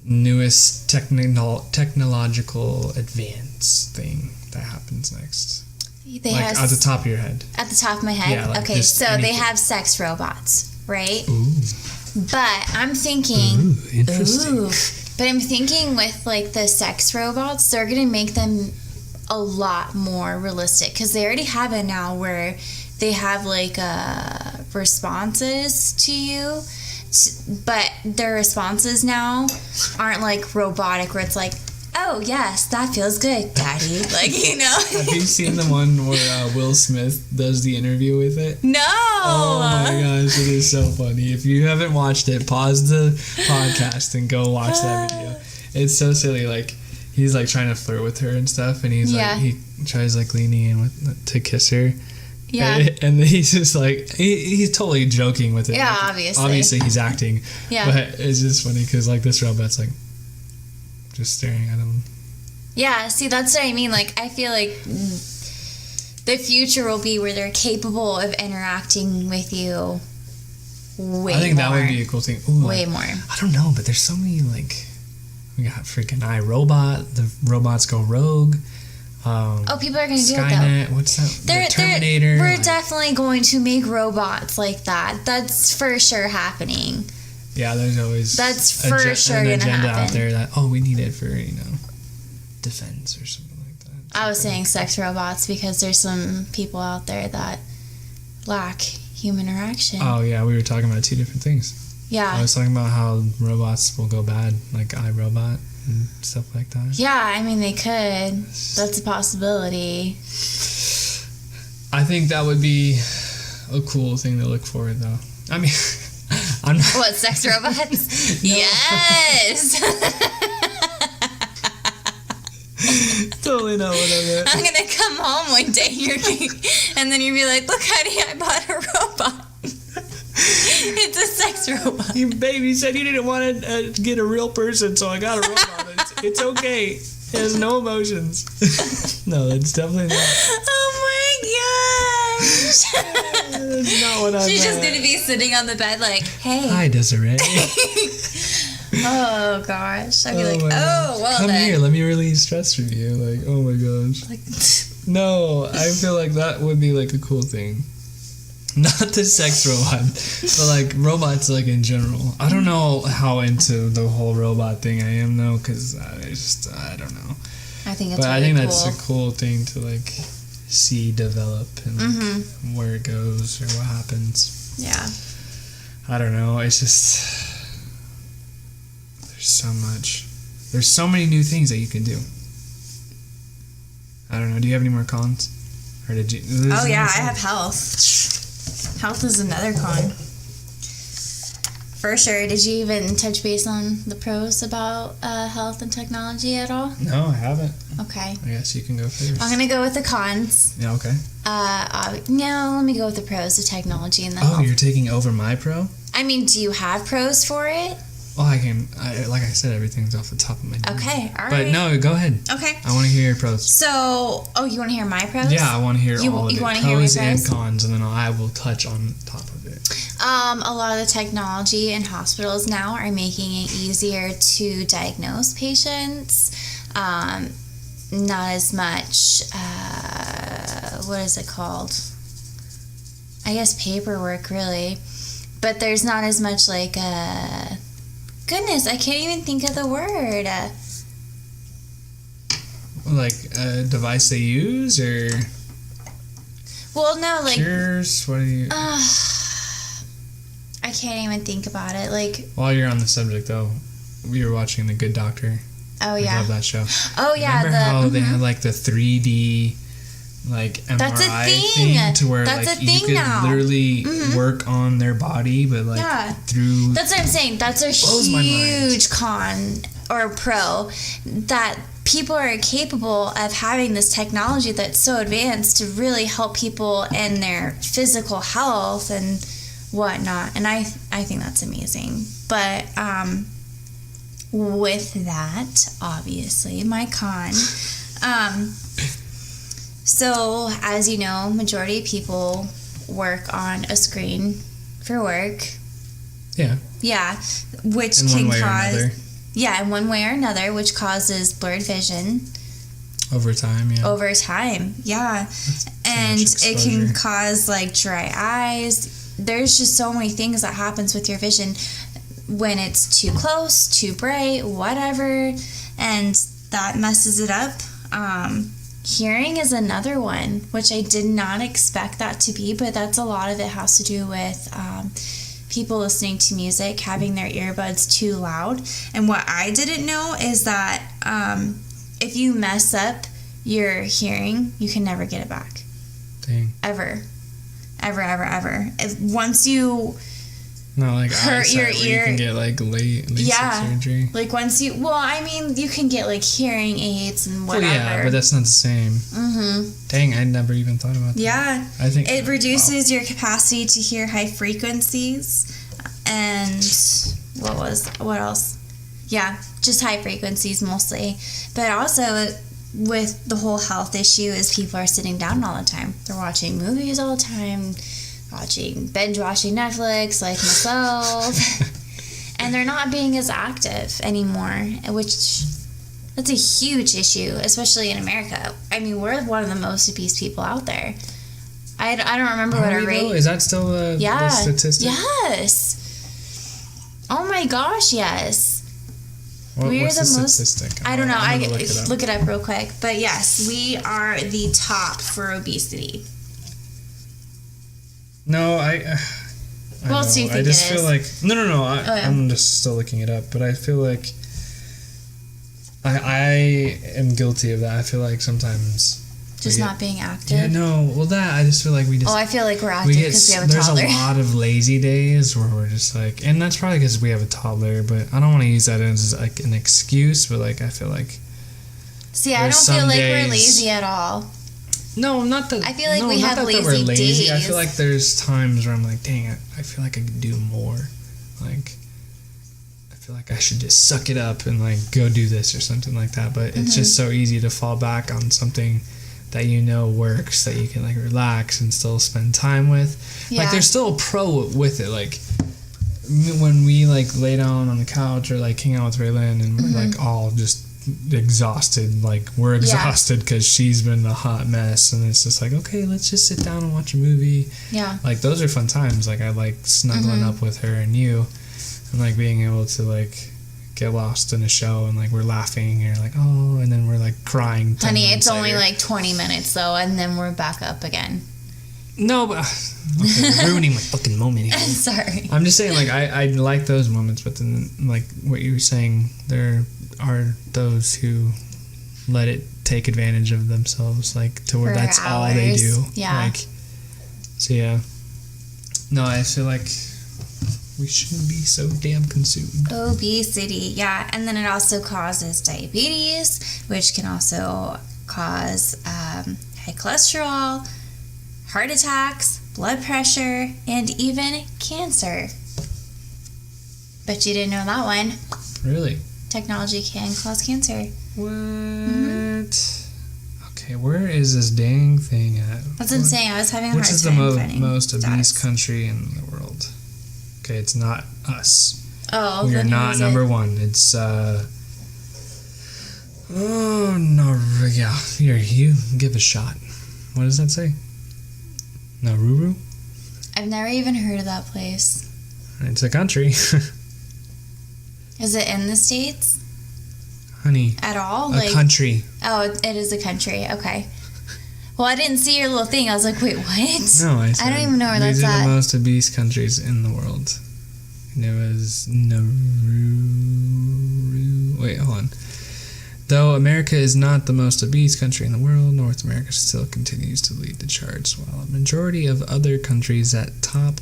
newest technological advance thing that happens next? At the top of your head. At the top of my head? Yeah, like okay, so anything. they have sex robots, right? Ooh. But I'm thinking... Ooh, interesting. But I'm thinking with, like, the sex robots, they're going to make them a lot more realistic. Because they already have it now where they have, like, responses to you. But their responses now aren't, like, robotic where it's like, oh, yes, that feels good, Daddy. Like, you know? Have you seen the one where Will Smith does the interview with it? No! Oh my gosh, it is so funny. If you haven't watched it, pause the podcast and go watch that video. It's so silly. Like, he's like trying to flirt with her and stuff, and he's like, he tries like leaning in to kiss her. Yeah. And then he's just like, he's totally joking with it. Yeah, like, obviously. Obviously, he's acting. Yeah. But it's just funny because, like, this robot's like, just staring at him. Yeah, see, that's what I mean. Like, I feel like the future will be where they're capable of interacting with you way more. I think that would be a cool thing. Ooh, way more. I don't know, but there's so many, like, we got freaking iRobot. The robots go rogue. People are going to do it, Skynet. though. What's that? The Terminator. We're definitely going to make robots like that. That's for sure happening. Yeah, there's always sure an gonna agenda happen. out there that, we need it for, defense or something like that. I was saying sex robots because there's some people out there that lack human interaction. Oh, yeah, we were talking about two different things. Yeah. I was talking about how robots will go bad, like iRobot and stuff like that. Yeah, I mean, they could. That's a possibility. I think that would be a cool thing to look forward, though. I mean... I'm not... What, sex robots? Yes! Totally not what I meant. I'm gonna come home one day and then you'll be like, look, honey, I bought a robot. It's a sex robot. Your baby said you didn't want to get a real person, so I got a robot. It's okay. It has no emotions. No, it's definitely not. Oh my gosh. That's not what I meant. She's just gonna be sitting on the bed like, hey. Hi, Desiree. Oh gosh. I'd be like, well Come then. here, let me relieve stress from you. Like, oh my gosh. Like, no, I feel like that would be like a cool thing. Not the sex robot, but like robots like in general. I don't know how into the whole robot thing I am though, because I don't know. I think it's but really I think cool. that's a cool thing to like see develop and like, where it goes or what happens. Yeah. I don't know. It's just there's so much. There's so many new things that you can do. I don't know. Do you have any more cons? Or did you? Oh yeah, I have health. Health is another con. For sure. Did you even touch base on the pros about health and technology at all? No, I haven't. Okay. I guess you can go first. I'm gonna go with the cons. Yeah. Okay. No, let me go with the pros of technology and the Oh, health. you're taking over my pro? I mean, do you have pros for it? Well, like I said, everything's off the top of my head. Okay, all right. But no, go ahead. Okay. I want to hear your pros. So, you want to hear my pros? Yeah, I want to hear all of it. You want to hear my pros pros? and cons, and then I will touch on top of it. A lot of the technology in hospitals now are making it easier to diagnose patients. Not as much, what is it called? I guess paperwork, really. But there's not as much, like, goodness, I can't even think of the word. Like a device they use, or Well, no, like... cures? What do you... I can't even think about it. Like... While you're on the subject, though, we were watching The Good Doctor. Oh, yeah. I love that show. Oh, yeah. Remember how they had, like, the 3D... like MRI That's a thing. To where That's like a you thing could now. literally work on their body, but like through. That's what I'm saying. That's a huge con or pro that people are capable of having this technology that's so advanced to really help people in their physical health and whatnot. And I think that's amazing. But with that, obviously, my con. So, as you know, majority of people work on a screen for work. Yeah. Yeah, which in can one way cause... or another. Yeah, in one way or another, which causes blurred vision. Over time, yeah. Over time, yeah. And it can cause, like, dry eyes. There's just so many things that happens with your vision when it's too close, too bright, whatever, and that messes it up. Hearing is another one, which I did not expect that to be, but that's a lot of it has to do with people listening to music, having their earbuds too loud. And what I didn't know is that if you mess up your hearing, you can never get it back. Dang. Ever. Once you... No, like hurt your ear. You can get like LASIK surgery. Like once you, well, I mean, you can get like hearing aids and whatever. Well, yeah, but that's not the same. Mm-hmm. Dang, I never even thought about that. Yeah, I think it reduces your capacity to hear high frequencies, and what else? Yeah, just high frequencies mostly, but also with the whole health issue is people are sitting down all the time. They're watching movies all the time. Binge watching Netflix like myself, and they're not being as active anymore, which that's a huge issue, especially in America. I mean, we're one of the most obese people out there. I don't remember what our rate is. That still the statistic? Yes. Oh my gosh, yes. What's the statistic? I don't know. I look it up real quick. But yes, we are the top for obesity. No, I else do you think I just feel like no. I'm just still looking it up, but I feel like I am guilty of that. I feel like sometimes just not being active. Yeah, no. Well, I just feel like we just. Oh, I feel like we're active because we have a toddler. There's a lot of lazy days where we're just like, and that's probably because we have a toddler. But I don't want to use that as like an excuse. But like, I feel like. See, I don't feel like we're lazy at all. No, not that. I feel like we have lazy days. I feel like there's times where I'm like, dang, I feel like I could do more. Like, I feel like I should just suck it up and like go do this or something like that. But it's just so easy to fall back on something that you know works, that you can like relax and still spend time with. Yeah. Like, there's still a pro with it. Like, when we like lay down on the couch or like hang out with Raylan and we're like all just exhausted, like we're exhausted because she's been a hot mess, and it's just like, okay, let's just sit down and watch a movie. Yeah, like those are fun times. Like I like snuggling up with her and you, and like being able to like get lost in a show and like we're laughing and you're like, oh, and then we're like crying. Honey, it's only like 20 minutes though, and then we're back up again. No, but okay, you're ruining my fucking moment here. Sorry. I'm just saying, like, I like those moments, but then, like, what you were saying, there are those who let it take advantage of themselves, like, to where that's all they do. Yeah. Like, so, yeah. No, I feel like we shouldn't be so damn consumed. Obesity, yeah. And then it also causes diabetes, which can also cause high cholesterol, heart attacks, blood pressure, and even cancer. Bet you didn't know that one. Really? Technology can cause cancer. What? Okay, where is this dang thing at? That's insane. I was having a hard time Which is the most obese country in the world? Okay, it's not us. Oh, we are not number one. It's oh no, yeah. Here, you give a shot. What does that say? Nauru? I've never even heard of that place. It's a country. Is it in the States? Honey. At all? A country. Oh, it is a country. Okay. Well, I didn't see your little thing. I was like, wait, what? No, I said, I don't even know where that's at. These are the most obese countries in the world. And it was Nauru. Wait, hold on. Though America is not the most obese country in the world, North America still continues to lead the charts, while a majority of other countries at top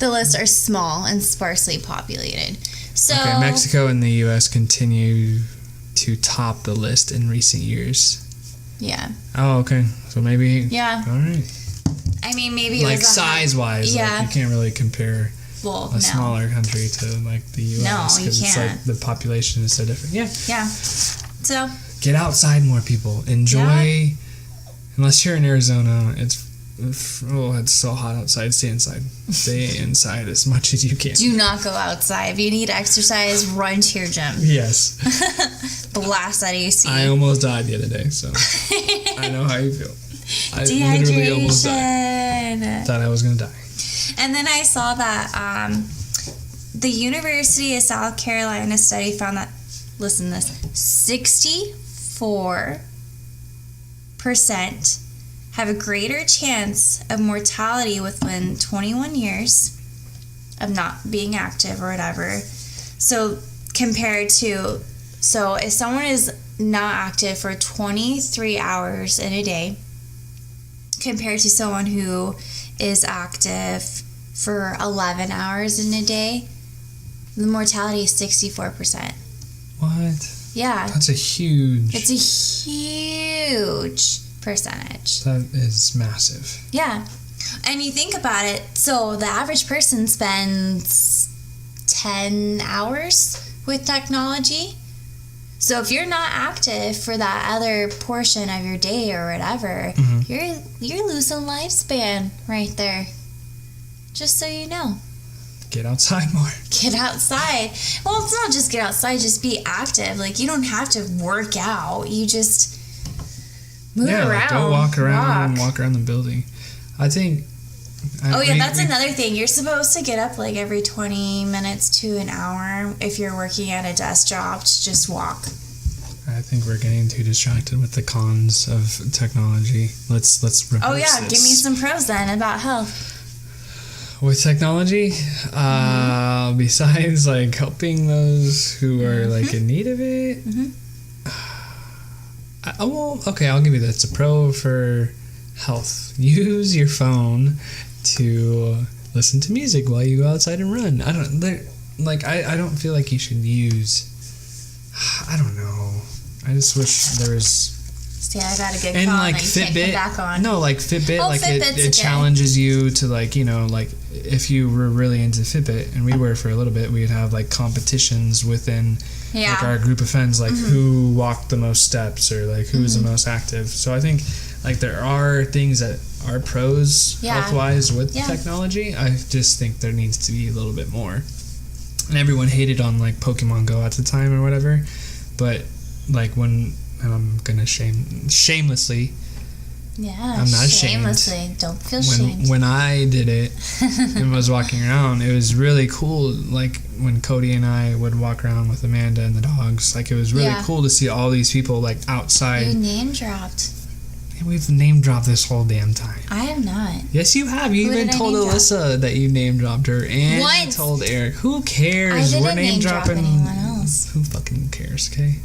the list are small and sparsely populated. So okay, Mexico and the U.S. continue to top the list in recent years. Yeah. Oh, okay. So maybe. Yeah. All right. I mean, maybe it like was size-wise, yeah. Like you can't really compare Well, a smaller country to like the U.S. No, you can't. It's like the population is so different. Yeah. Yeah. So Get outside more, people. Enjoy. Yeah. Unless you're in Arizona, it's so hot outside. Stay inside. Stay inside as much as you can. Do not go outside. If you need exercise, run to your gym. Yes. Blast that AC. I almost died the other day, so I know how you feel. I literally almost died. Thought I was going to die. And then I saw that the University of South Carolina study found that, listen to this, 64% have a greater chance of mortality within 21 years of not being active or whatever. So compared to, if someone is not active for 23 hours in a day, compared to someone who is active for 11 hours in a day, the mortality is 64%. What? Yeah. That's a huge... It's a huge percentage. That is massive. Yeah. And you think about it, so the average person spends 10 hours with technology. So if you're not active for that other portion of your day or whatever, you're losing lifespan right there. Just so you know. Get outside more. Get outside. Well, it's not just get outside, just be active. Like, you don't have to work out. You just move around. Like go walk around the building. I think... that's another thing. You're supposed to get up like every 20 minutes to an hour if you're working at a desk job to just walk. I think we're getting too distracted with the cons of technology. Let's reverse this. Give me some pros then about health. With technology, besides like helping those who are like in need of it, I'll give you that. It's a pro for health. Use your phone to listen to music while you go outside and run. I don't feel like you should use. I don't know. I just wish there was. See, I got a good and call like and you Fitbit. can't come back on. No, like Fitbit, Fitbit's it challenges you to like if you were really into Fitbit, and we were for a little bit, we'd have like competitions within like our group of friends, like who walked the most steps or like who was the most active. So I think like there are things that are pros health-wise with technology. I just think there needs to be a little bit more. And everyone hated on like Pokemon Go at the time or whatever, but like when, and I'm gonna shamelessly. Yeah, I'm not shamelessly. ashamed. Don't feel shamed. When I did it and was walking around, it was really cool. Like when Cody and I would walk around with Amanda and the dogs, like it was really cool to see all these people like outside. You name dropped. And we've name dropped this whole damn time. I have not. Yes, you have. You even told Alyssa that you name dropped her, and you told Eric. Who cares? I didn't We're name dropping anyone else. Who fucking cares? Okay.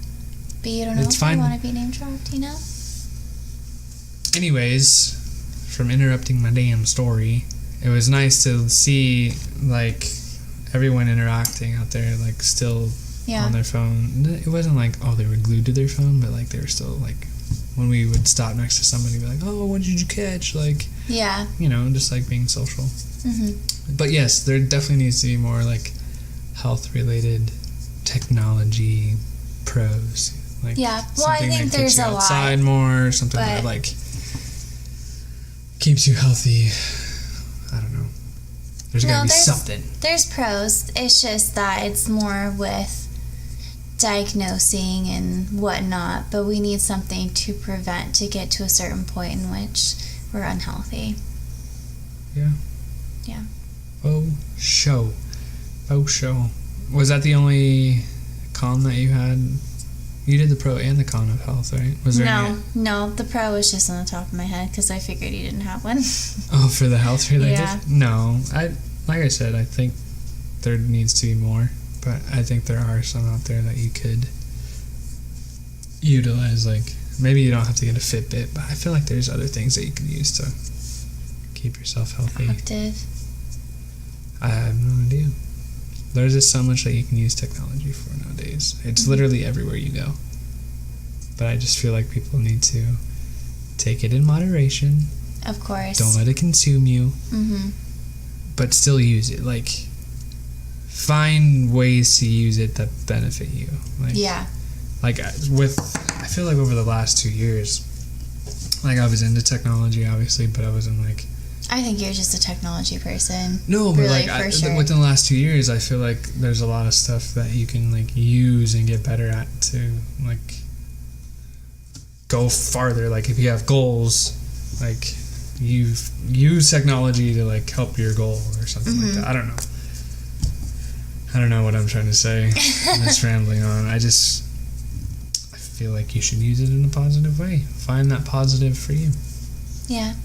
But you don't know if I want to be name dropped, you know? Anyways, from interrupting my damn story, it was nice to see, like, everyone interacting out there, like, still on their phone. It wasn't like, they were glued to their phone, but, like, they were still, like, when we would stop next to somebody, be like, what did you catch? Like, just, like, being social. But, yes, there definitely needs to be more, like, health-related technology pros. Like, I think there's a lot. Outside more, something that like keeps you healthy. I don't know. There's gotta be something. There's pros. It's just that it's more with diagnosing and whatnot. But we need something to prevent to get to a certain point in which we're unhealthy. Yeah. Yeah. Show. Was that the only con that you had? You did the pro and the con of health, right? Was there No, the pro was just on the top of my head because I figured you didn't have one. For the health related? Yeah. No, like I said, I think there needs to be more, but I think there are some out there that you could utilize. Like maybe you don't have to get a Fitbit, but I feel like there's other things that you can use to keep yourself healthy. Active. I have no idea. There's just so much that you can use technology for nowadays. It's literally everywhere you go. But I just feel like people need to take it in moderation. Of course. Don't let it consume you. But still use it. Like, find ways to use it that benefit you. Like, yeah. Like I feel like over the last 2 years, like I was into technology, obviously, but I wasn't like. I think you're just a technology person. No, but really, like sure. within the last 2 years, I feel like there's a lot of stuff that you can like use and get better at to like go farther. Like if you have goals, like you use technology to like help your goal or something like that. I don't know what I'm trying to say. I'm just rambling on. I feel like you should use it in a positive way. Find that positive for you. Yeah.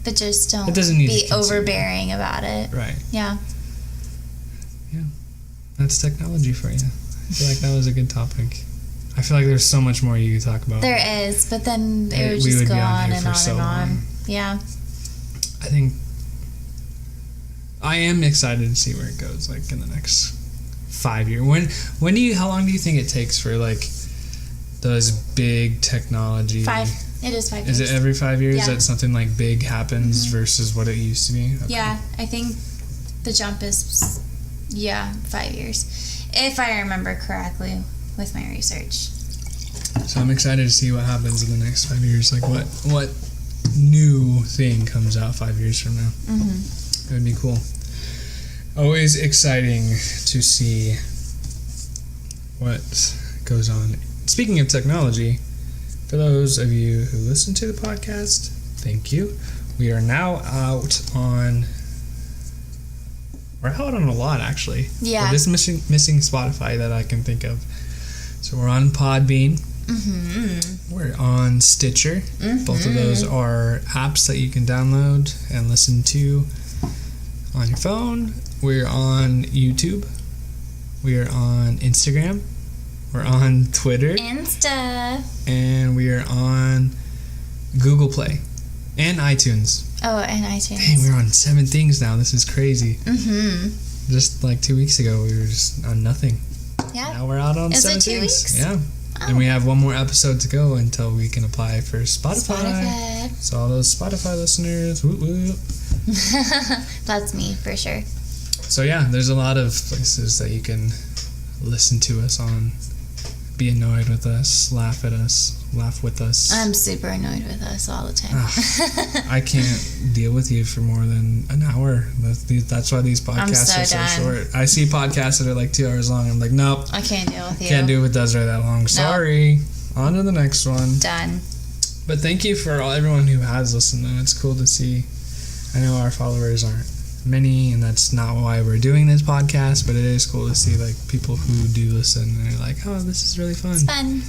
But just don't be overbearing about it. Right. Yeah. Yeah. That's technology for you. I feel like that was a good topic. I feel like there's so much more you could talk about. There is, but then it would just go on and on and on. Yeah. I think I am excited to see where it goes, like in the next 5 years. How long do you think it takes for like those big technology? 5. It is 5 years. Is it every 5 years that Yeah. something like big happens versus what it used to be? Okay. Yeah, I think the jump is 5 years, if I remember correctly with my research. So I'm excited to see what happens in the next 5 years. Like what new thing comes out 5 years from now. It would be cool. Always exciting to see what goes on. Speaking of technology, for those of you who listen to the podcast, thank you. We are now out on. We're out on a lot, actually. Yeah. This missing Spotify that I can think of. So we're on Podbean. We're on Stitcher. Both of those are apps that you can download and listen to on your phone. We're on YouTube. We are on Instagram. We're on Twitter. Insta. And we are on Google Play. And iTunes. Oh, and iTunes. Dang, we're on 7 things now. This is crazy. Just like 2 weeks ago, we were just on nothing. Yeah. Now we're out on Is 7 it 2 things. weeks? Yeah. Oh. And we have one more episode to go until we can apply for Spotify. So all those Spotify listeners, whoop whoop. That's me, for sure. So yeah, there's a lot of places that you can listen to us on. Be annoyed with us, laugh at us, laugh with us. I'm super annoyed with us all the time. I can't deal with you for more than an hour. That's why these podcasts are so short. I see podcasts that are like 2 hours long. I'm like, nope. I can't deal with you. Can't do it with Desiree that long. Sorry. On to the next one. Done. But thank you for everyone who has listened, though. It's cool to see. I know our followers aren't many, and that's not why we're doing this podcast, but it is cool to see like people who do listen and they're like, oh, this is really fun. It's fun.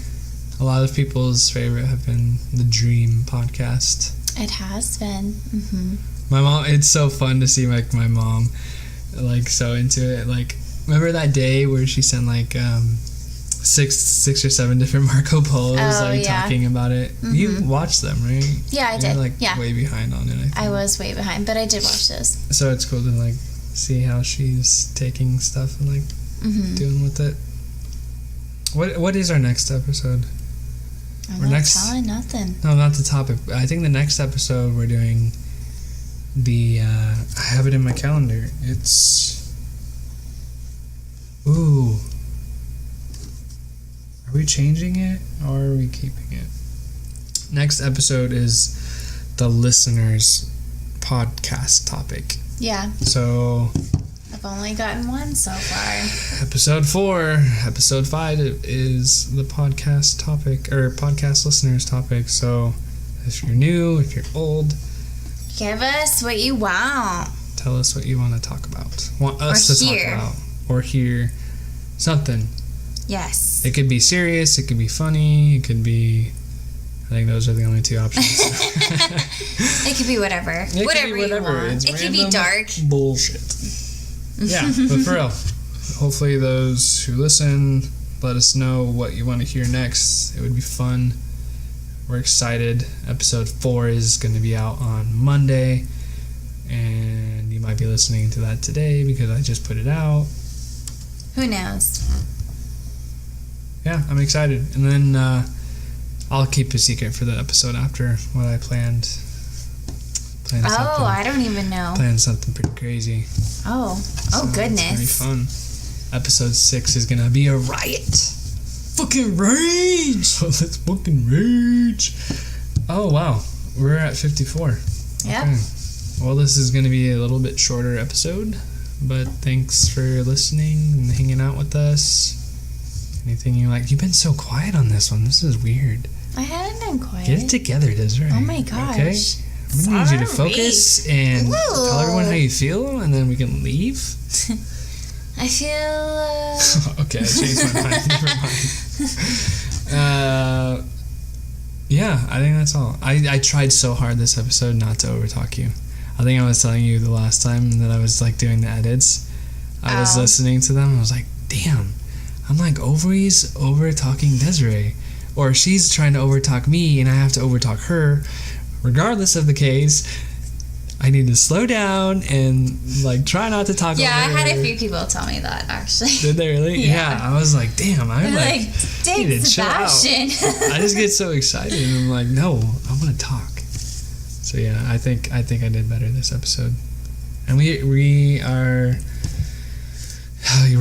A lot of people's favorite have been the Dream podcast. It has been. My mom, it's so fun to see like my mom like so into it. Like, remember that day where she sent like 6 or 7 different Marco Polos talking about it? You watched them, right? Yeah, I did. You're like way behind on it, I think. I was way behind, but I did watch those. So it's cool to like see how she's taking stuff and like doing with it. What is our next episode? I'm not telling nothing. No, not the topic. I think the next episode we're doing the I have it in my calendar. It's are we changing it or are we keeping it? Next episode is the listeners' podcast topic. Yeah. So I've only gotten one so far. Episode 4, episode 5 is the podcast topic or podcast listeners topic. So if you're new, if you're old, give us what you want. Tell us what you want to talk about. Want us to talk about or hear something. Yes. It could be serious, it could be funny, it could be, I think those are the only 2 options. It could be whatever. Whatever you want. It could be dark. Bullshit. Yeah, but for real. Hopefully those who listen, let us know what you want to hear next. It would be fun. We're excited. Episode 4 is going to be out on Monday. And you might be listening to that today because I just put it out. Who knows? Yeah, I'm excited. And then I'll keep a secret for the episode after what I planned. I don't even know. Planned something pretty crazy. Oh, So goodness. It's going to be fun. episode 6 is gonna be a riot. Fucking rage! So let's fucking rage. Oh wow, we're at 54. Yep. Okay. Well, this is gonna be a little bit shorter episode, but thanks for listening and hanging out with us. Anything you like? You've been so quiet on this one. This is weird. I haven't been quiet. Get it together, Desiree. Oh my gosh. Okay? I'm gonna need you to focus and tell everyone how you feel, and then we can leave. I feel. Okay, I changed my mind. Never mind. Yeah, I think that's all. I tried so hard this episode not to overtalk you. I think I was telling you the last time that I was like doing the edits. I was listening to them. I was like, damn, I'm like always over talking Desiree, or she's trying to overtalk me, and I have to overtalk her. Regardless of the case, I need to slow down and like try not to talk. Yeah, over I had her. a few people tell me that actually. Did they really? Yeah. I was like, damn, I'm like dang, need to chill out. Sebastian. I just get so excited, and I'm like, no, I want to talk. So yeah, I think I did better this episode, and we're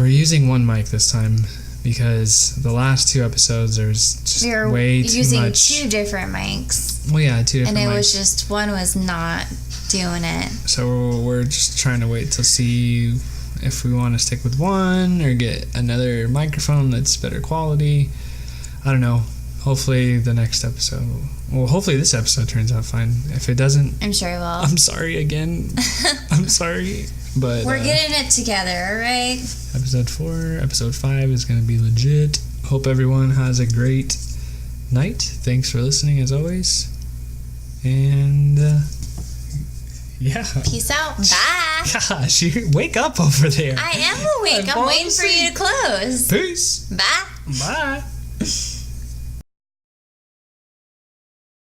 using one mic this time because the last 2 episodes there's just way too using much. 2 different mics. Well, yeah, 2 different mics. And it was just one was not doing it. So we're just trying to wait to see if we want to stick with one or get another microphone that's better quality. I don't know. Hopefully the next episode. Well, hopefully this episode turns out fine. If it doesn't, I'm sure it will. I'm sorry again. I'm sorry, but we're getting it together, all right? Episode 4, episode 5 is going to be legit. Hope everyone has a great night. Thanks for listening as always. And yeah. Peace out. Bye. Gosh, wake up over there. I am awake. I'm waiting for you to close. Peace. Bye. Bye.